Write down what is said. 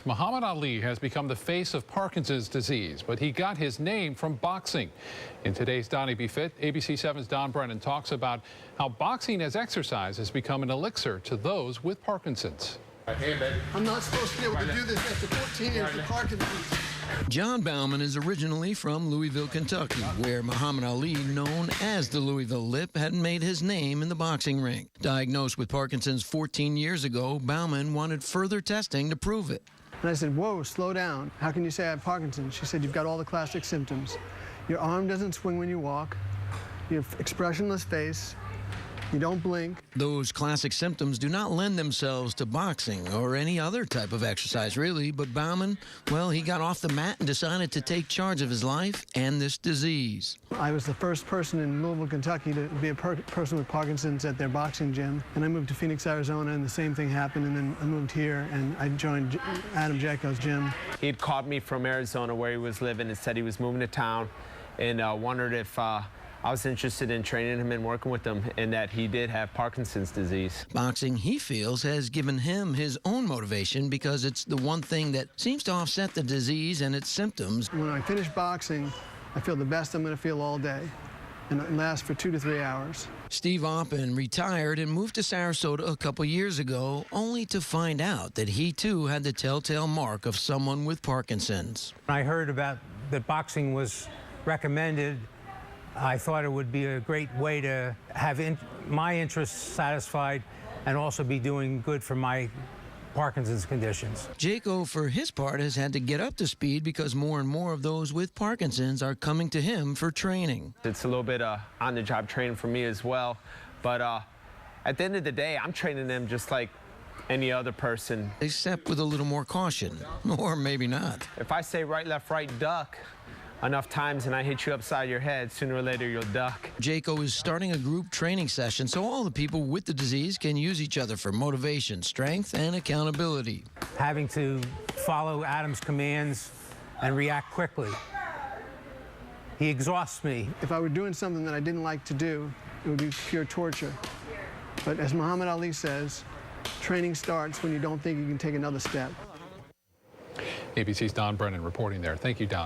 Muhammad Ali has become the face of Parkinson's disease, but he got his name from boxing. In today's Donnie Be Fit, ABC 7's Don Brennan talks about how boxing as exercise has become an elixir to those with Parkinson's. Hey, baby. I'm not supposed to be able to do this after 14 years of Parkinson's. John Baumann is originally from Louisville, Kentucky, where Muhammad Ali, known as the Louisville Lip, had made his name in the boxing ring. Diagnosed with Parkinson's 14 years ago, Baumann wanted further testing to prove it. And I said, whoa, slow down. How can you say I have Parkinson's? She said, you've got all the classic symptoms. Your arm doesn't swing when you walk. You have expressionless face. You don't blink. Those classic symptoms do not lend themselves to boxing or any other type of exercise, really. But Baumann, well, he got off the mat and decided to take charge of his life and this disease. I was the first person in Louisville, Kentucky to be a person with Parkinson's at their boxing gym. And I moved to Phoenix, Arizona, and the same thing happened. And then I moved here, and I joined Adam Jaco's gym. He'd called me from Arizona, where he was living, and said he was moving to town, and wondered if I was interested in training him and working with him, and that he did have Parkinson's disease. Boxing, he feels, has given him his own motivation because it's the one thing that seems to offset the disease and its symptoms. When I finish boxing, I feel the best I'm going to feel all day, and it lasts for 2 to 3 hours. Steve Oppen retired and moved to Sarasota a couple years ago, only to find out that he too had the telltale mark of someone with Parkinson's. I heard about that boxing was recommended. I thought it would be a great way to have my interests satisfied and also be doing good for my Parkinson's conditions. Jaco, for his part, has had to get up to speed because more and more of those with Parkinson's are coming to him for training. It's a little bit on-the-job training for me as well, but at the end of the day, I'm training them just like any other person. Except with a little more caution, or maybe not. If I say right, left, right, duck enough times and I hit you upside your head, sooner or later you'll duck. Jaco is starting a group training session so all the people with the disease can use each other for motivation, strength, and accountability. Having to follow Adam's commands and react quickly. He exhausts me. If I were doing something that I didn't like to do, it would be pure torture. But as Muhammad Ali says, training starts when you don't think you can take another step. ABC's Don Brennan reporting there. Thank you, Don.